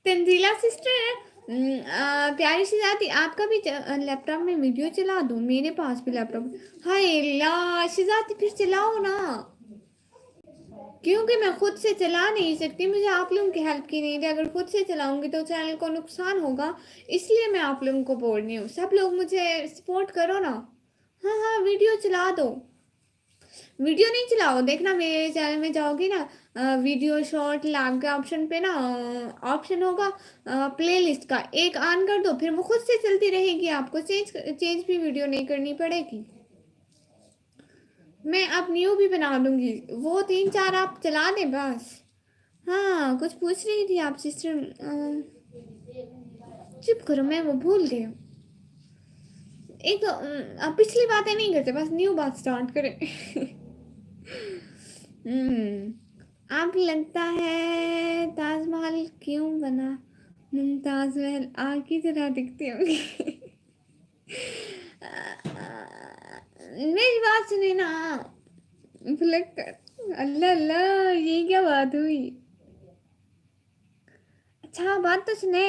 तंजीला सिस्टर, प्यारी सी जाती, आपका भी लैपटॉप में वीडियो चला दूँ? मेरे पास भी लैपटॉप। हाय ला शिजाती, फिर चलाओ ना। क्योंकि मैं खुद से चला नहीं सकती, मुझे आप लोगों की हेल्प की नहीं थी। अगर खुद से चलाऊंगी तो चैनल को नुकसान होगा, इसलिए मैं आप लोगों को बोल रही हूँ। सब लोग मुझे सपोर्ट करो ना। हाँ हाँ वीडियो चला दो। वीडियो नहीं चलाओ, देखना मेरे चैनल में जाओगी ना, वीडियो शॉर्ट लैब के ऑप्शन पे ना ऑप्शन होगा प्लेलिस्ट का, एक ऑन कर दो, फिर वो खुद से चलती रहेगी, आपको चेंज भी वीडियो नहीं करनी पड़ेगी। मैं अब न्यू भी बना दूंगी, वो 3 4 आप चला दें बस। हाँ कुछ पूछ रही थी आप सिस्टर, चुप करो, मैं वो भूल गई हूँ। एक तो अब पिछली बातें नहीं करते, बस न्यू बात स्टार्ट करें। आप लगता है ताजमहल क्यों बना, मुमताज महल आग की तरह दिखती होंगी। मेरी बात सुने ना, फ्लिक कर। अल्लाह अल्लाह, ये क्या बात हुई? अच्छा बात तो सुने।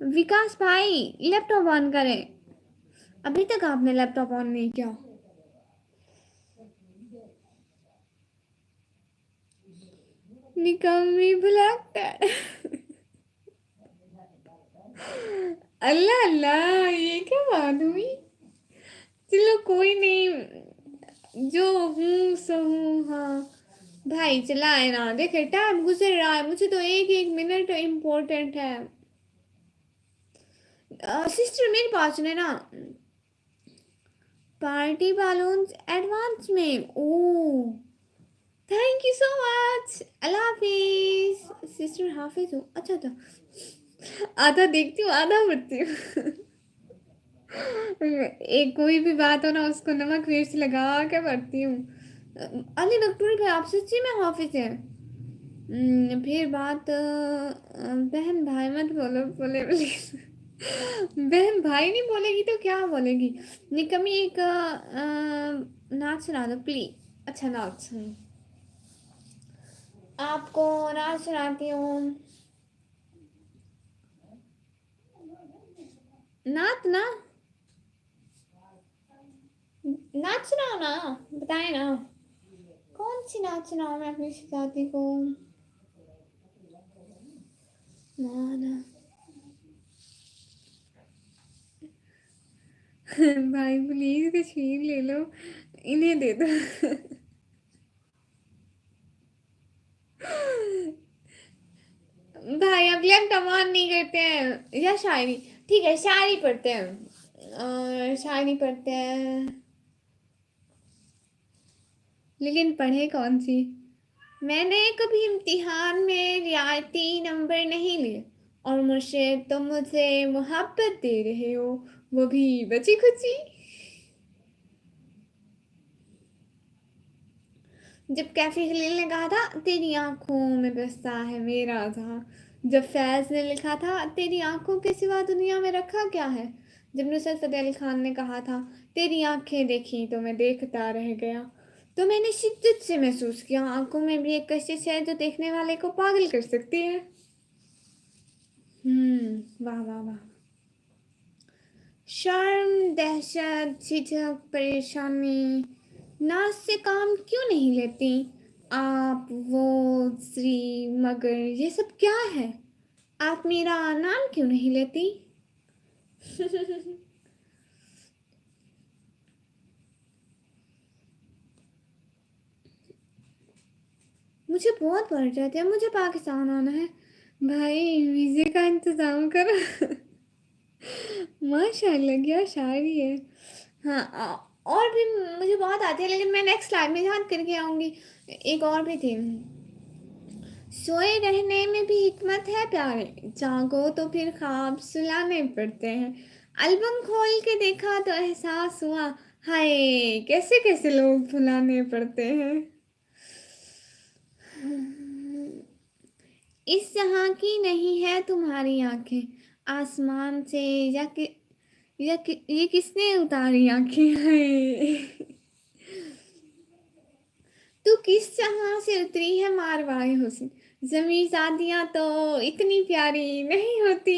विकास भाई लैपटॉप ऑन करें, अभी तक आपने लैपटॉप ऑन नहीं किया। निकम्मी ब्लैक। अल्लाह अल्लाह, ये क्या बात हुई? चलो कोई नहीं, जो हूँ सो हूँ। हाँ भाई चलाए ना, देखे टाइम गुजर रहा है, मुझे तो एक एक मिनट इम्पोर्टेंट है। सिस्टर मेरी पास सुने ना, पार्टी बालून्स एडवांस में। Oh thank you so much, Allah हाफिज सिस्टर। हाफिज हो अच्छा था। आधा देखती हूँ आधा पढ़ती हूँ। एक कोई भी बात हो ना, उसको नमक मिर्च लगा के पढ़ती हूँ। अली डॉक्टर भाई आप सच्ची में हाफिज है? फिर बात बहन भाई मत बोलो, बोले प्लीज। बहन भाई नहीं बोलेगी तो क्या बोलेगी? निकमी एक नाच सुना दो प्लीज। अच्छा नाच आपको नाच सुनाती हूँ। नाच ना, नाच सुनाओ ना, बताए ना कौन सी नाच सुनाओ मैं अपनी शहजादी को। माना। भाई प्लीज कश्मीर ले लो, इन्हें दे दो। भाई अब ये कमान नहीं करते हैं या शायरी? ठीक है, शायरी पढ़ते हैं। शायरी पढ़ते हैं, लेकिन पढ़े कौन सी? मैंने कभी इम्तिहान में रियायती नंबर नहीं लिए, और मुझे तुम मुझे मोहब्बत दे रहे हो, वो भी बची खुची। जब कैफी खलील ने कहा था तेरी आंखों में बसता है मेरा जहां, जब फैज ने लिखा था तेरी आंखों के सिवा दुनिया में रखा क्या है, जब नुसरत फतेह अली खान ने कहा था तेरी आंखें देखी तो मैं देखता रह गया, तो मैंने शिद्दत से महसूस किया आंखों में भी एक कशिश है जो देखने वाले को पागल कर सकती है। वाह वाह वाह। शर्म, दहशत, झिझक, परेशानी, नाज से काम क्यों नहीं लेती आप? वो, श्री, मगर ये सब क्या है? आप मेरा नाम क्यों नहीं लेती? मुझे बहुत बढ़ जाते हैं, मुझे पाकिस्तान आना है। भाई वीजे का इंतजाम करो। माशाल्लाह क्या शायरी है। हाँ, और भी मुझे बहुत आती है, लेकिन मैं नेक्स्ट टाइम में याद करके आऊंगी। एक और भी थी, सोए रहने में भी हिकमत है प्यारे, जागो तो फिर ख्वाब सुलाने पड़ते हैं, एल्बम खोल के देखा तो एहसास हुआ, हाय कैसे कैसे लोग भुलाने पड़ते हैं। इस जहां की नहीं है तुम्हारी आंखें, आसमान से ये किसने उतारी आंखें हैं? तू किस जहां से उतरी है मारवाए हुस्न, जमी जादियां तो इतनी प्यारी नहीं होती।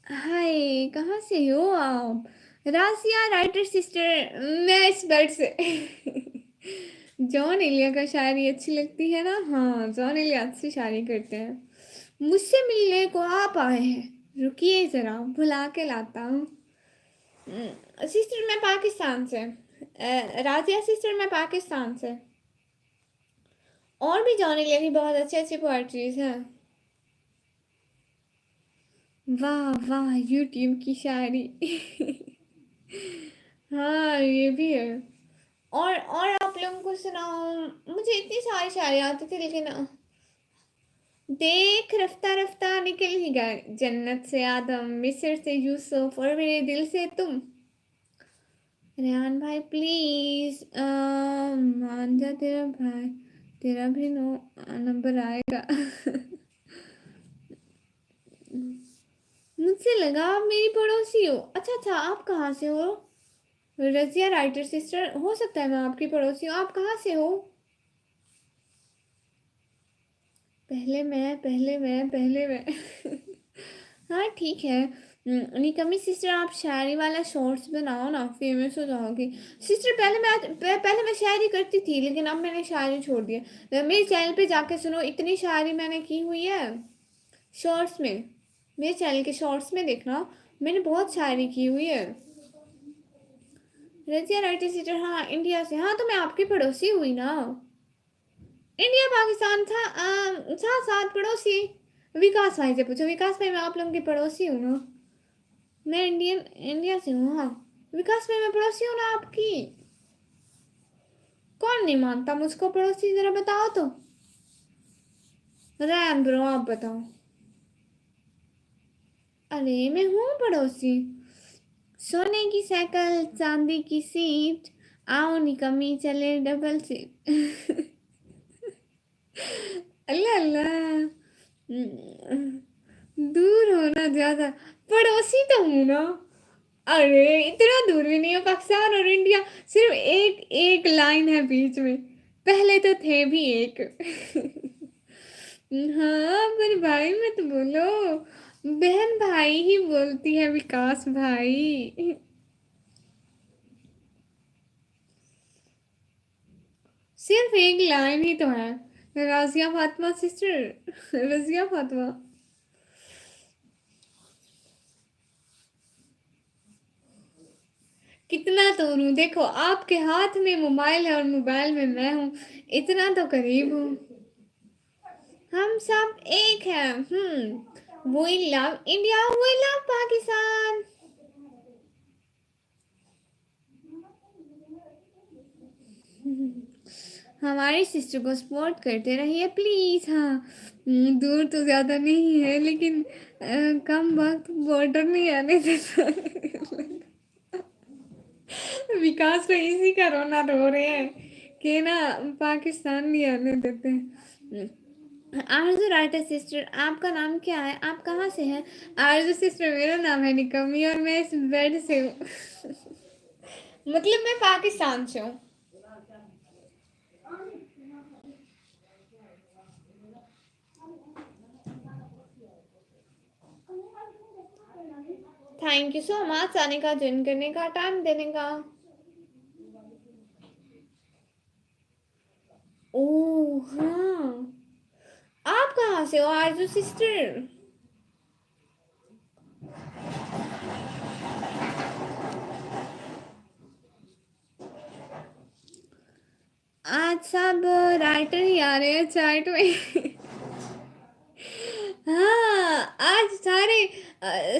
हाय कहाँ से हो आप? रासिया राइटर सिस्टर, मैं इस बेड से। जॉन एलिया का शायरी अच्छी लगती है ना? हाँ, जॉन एलिया अच्छी शायरी करते हैं। मुझसे मिलने को आप आए हैं, रुकिए जरा बुला के लाता हूँ। सिस्टर मैं पाकिस्तान से, राजिया सिस्टर मैं पाकिस्तान से। और भी जॉन एलिया की बहुत अच्छी अच्छी पोएट्रीज हैं। वाह वाह, यूट्यूब की शायरी। हाँ ये भी है। और आप लोगों को सुनाओ। मुझे इतनी सारी शायरी आती थी, लेकिन देख रफ्ता रफ्ता निकल ही गए, जन्नत से आदम, मिस्र से यूसुफ, और मेरे दिल से तुम। रेहान भाई प्लीज मान जा, तेरा भाई, तेरा भी नंबर आएगा। मुझसे लगा आप मेरी पड़ोसी हो। अच्छा अच्छा, आप कहाँ से हो? रजिया राइटर सिस्टर, हो सकता है मैं आपकी पड़ोसी हूँ। आप कहाँ से हो? पहले मैं। हाँ ठीक है। निकमी सिस्टर, आप शायरी वाला शॉर्ट्स बनाओ ना, फेमस हो जाओगी। सिस्टर पहले मैं शायरी करती थी, लेकिन अब मैंने शायरी छोड़ दी है। मेरे चैनल पे जाके सुनो, इतनी शायरी मैंने की हुई है शॉर्ट्स में। मेरे चैनल के शॉर्ट्स में देखना, मैंने बहुत शायरी की हुई है। रजिया राइटर सिस्टर, हाँ इंडिया से। हाँ तो मैं आपकी पड़ोसी हुई ना। इंडिया पाकिस्तान था, साथ साथ पड़ोसी। विकास भाई से पूछो, विकास भाई मैं आप लोगों की पड़ोसी हूँ ना। मैं इंडिया से हूँ, हाँ। विकास भाई मैं पड़ोसी हूँ ना आपकी। कौन नहीं मानता मुझको पड़ोसी, जरा बताओ तो। रैन ब्रो आप बताओ। अरे मैं हूँ पड़ोसी। सोने की साइकिल, चांदी की सीट, आओ निकम्मी चले डबल सीट। अल्लाह अल्लाह। दूर होना ज्यादा, पड़ोसी तो हूं ना। अरे इतना दूर भी नहीं है, पाकिस्तान और इंडिया सिर्फ एक एक लाइन है बीच में, पहले तो थे भी एक। हाँ पर भाई मत बोलो, बहन भाई ही बोलती है विकास भाई। सिर्फ एक लाइन ही तो है। राजिया फातिमा सिस्टर, रजिया फातिमा। कितना तोड़ू, देखो आपके हाथ में मोबाइल है और मोबाइल में मैं हूँ, इतना तो करीब हूँ। हम सब एक हैं। We love India, we love Pakistan. हमारी सिस्टर को सपोर्ट करते रहिए प्लीज। हाँ, दूर तो ज्यादा नहीं है लेकिन कम वक्त बॉर्डर नहीं आने देता। विकास तो इसी का रोना रो रहे हैं कि ना पाकिस्तान नहीं आने देते। आरजू राइटर सिस्टर, आपका नाम क्या है, आप कहाँ से हैं? आरजू सिस्टर, मेरा नाम है निकमी और मैं इस बेड से हूँ। मतलब मैं पाकिस्तान से हूँ। थैंक यू सो मच आने का, ज्वाइन करने का, टाइम देने का। ओह हाँ, आप कहाँ से हो आरजू सिस्टर? आज सब राइटर ही आ रहे हैं चैट में। हाँ, आज सारे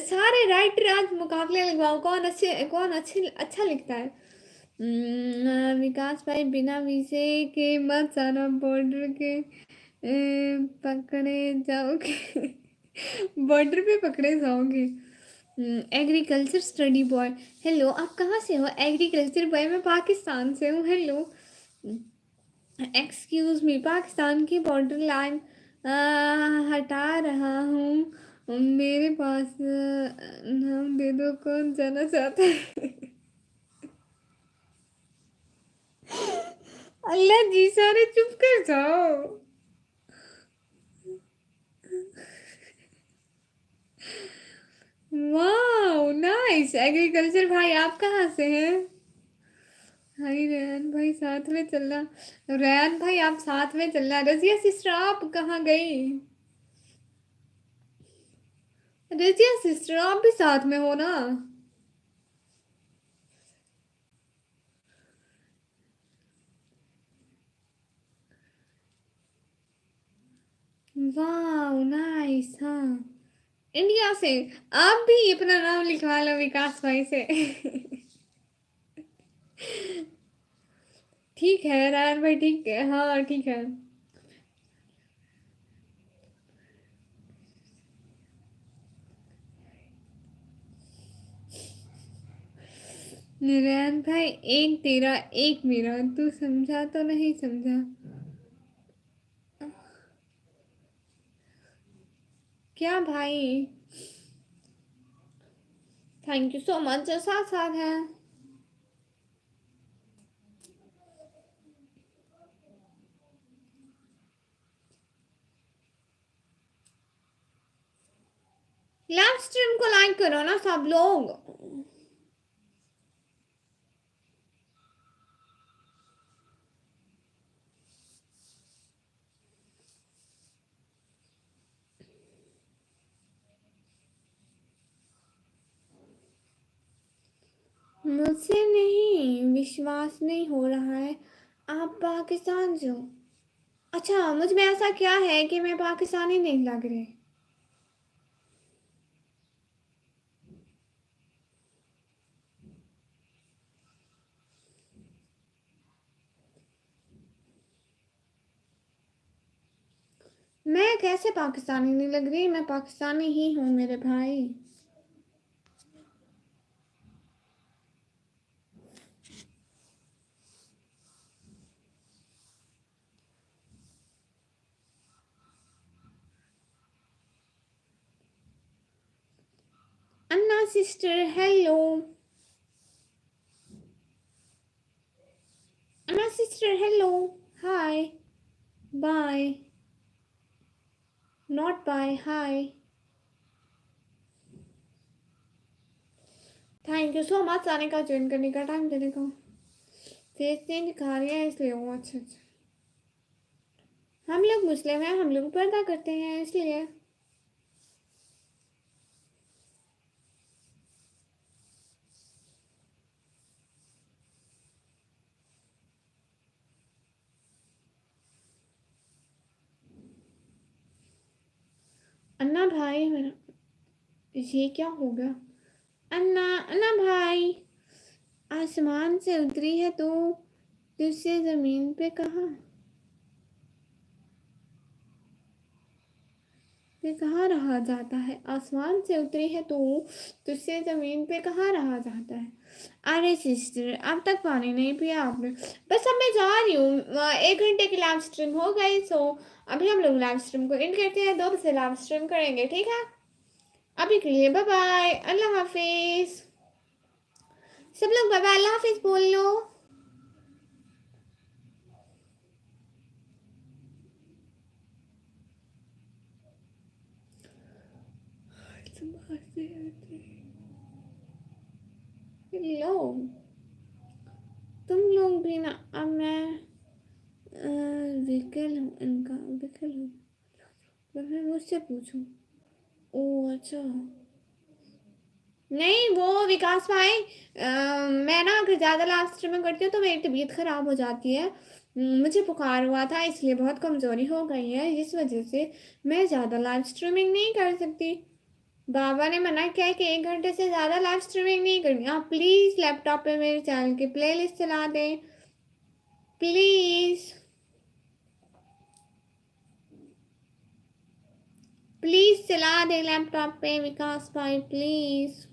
सारे राइटर आज मुकाबले लगवाओ, कौन अच्छे अच्छा लिखता है। विकास भाई, बिना वीजे के मत जाना, बॉर्डर के पकड़े जाओगे। बॉर्डर पे पकड़े जाओगे। एग्रीकल्चर स्टडी बॉय, हेलो आप कहाँ से हो? एग्रीकल्चर बॉय, मैं पाकिस्तान से हूँ। हेलो, एक्सक्यूज मी, पाकिस्तान की बॉर्डर लाइन हटा रहा हूँ, मेरे पास नाम दे दो, कौन जाना चाहता है? अल्लाह जी, सारे चुप कर जाओ। वाह नाइस, एग्रीकल्चर भाई आप कहाँ से हैं? हाय रेहान भाई, साथ में चलना। रेहान भाई आप साथ में चलना। रजिया सिस्टर आप कहाँ गई? रजिया सिस्टर आप भी साथ में हो ना? वाह नाइस। हाँ, इंडिया से। आप भी अपना नाम लिखवा लो विकास भाई से। ठीक है रायन भाई, ठीक है, हाँ ठीक है। नारायण भाई, एक तेरा एक मेरा, तू समझा तो नहीं समझा? क्या भाई? थैंक यू सो मच, जो साथ साथ है। लाइव स्ट्रीम को लाइक करो ना सब लोग। मुझसे नहीं विश्वास नहीं हो रहा है, आप पाकिस्तान से हो? अच्छा, मुझ में ऐसा क्या है कि मैं पाकिस्तानी नहीं लग रही? मैं कैसे पाकिस्तानी नहीं लग रही, मैं पाकिस्तानी ही हूँ मेरे भाई। Anna sister hello. Anna sister hello. Hi. Bye. Not bye, hi. Thank you so much आने का, ज्वाइन करने का, टाइम देने का। फेस नहीं दिखा रही है इसलिए। वो अच्छा अच्छा, हम लोग मुस्लिम हैं, हम लोग पर्दा करते हैं इसलिए। अन्ना भाई मेरा, ये क्या हो गया? अन्ना, अन्ना भाई, आसमान से उतरी है तो तुझसे जमीन पे कहाँ, पे कहाँ रहा जाता है? आसमान से उतरी है तो तुझसे जमीन पे कहाँ रहा जाता है? अरे सिस्टर, अब तक पानी नहीं पिया आपने? बस अब मैं जा रही हूँ, 1 घंटे की लाइव स्ट्रीम हो गई, सो अभी हम लोग लाइव स्ट्रीम को एंड करते हैं, 2 बजे लाइव स्ट्रीम करेंगे, ठीक है? अभी के लिए बाय बाय, अल्लाह हाफिज। सब लोग बाय बाय, अल्लाह हाफिज बोल लो। लो तुम लोग भी ना, अब मैं विकल हूँ, इनका विकल हूँ, तो फिर मुझसे पूछो। ओ अच्छा, नहीं वो विकास भाई, मैं ना अगर ज़्यादा लाइव स्ट्रीमिंग करती हूँ तो मेरी तबीयत ख़राब हो जाती है। मुझे बुखार हुआ था इसलिए बहुत कमज़ोरी हो गई है, इस वजह से मैं ज़्यादा लाइव स्ट्रीमिंग नहीं कर सकती। बाबा ने मना किया है कि 1 घंटे से ज़्यादा लाइव स्ट्रीमिंग नहीं करनी। आप प्लीज़ लैपटॉप पे मेरे चैनल की प्लेलिस्ट चला दें, प्लीज़ प्लीज़ चला दें लैपटॉप पे विकास भाई, प्लीज़।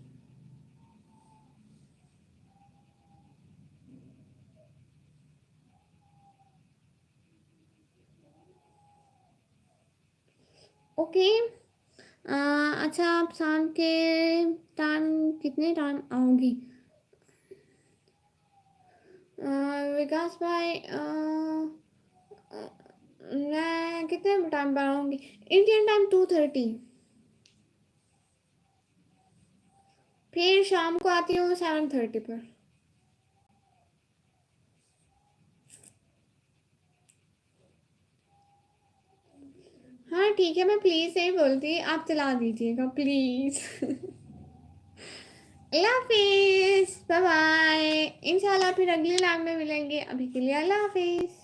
ओके। अच्छा, आप शाम के टाइम कितने टाइम आओगी? विकास भाई, मैं कितने टाइम पर आऊँगी? Indian time 2:30। फिर शाम को आती हूँ 7:30 पर। हाँ ठीक है, मैं प्लीज़ नहीं बोलती, आप चला दीजिएगा प्लीज़। अल्लाह हाफिज़, बाय बाय। इंशाल्लाह फिर अगली लाइव में मिलेंगे, अभी के लिए अल्लाह हाफिज़।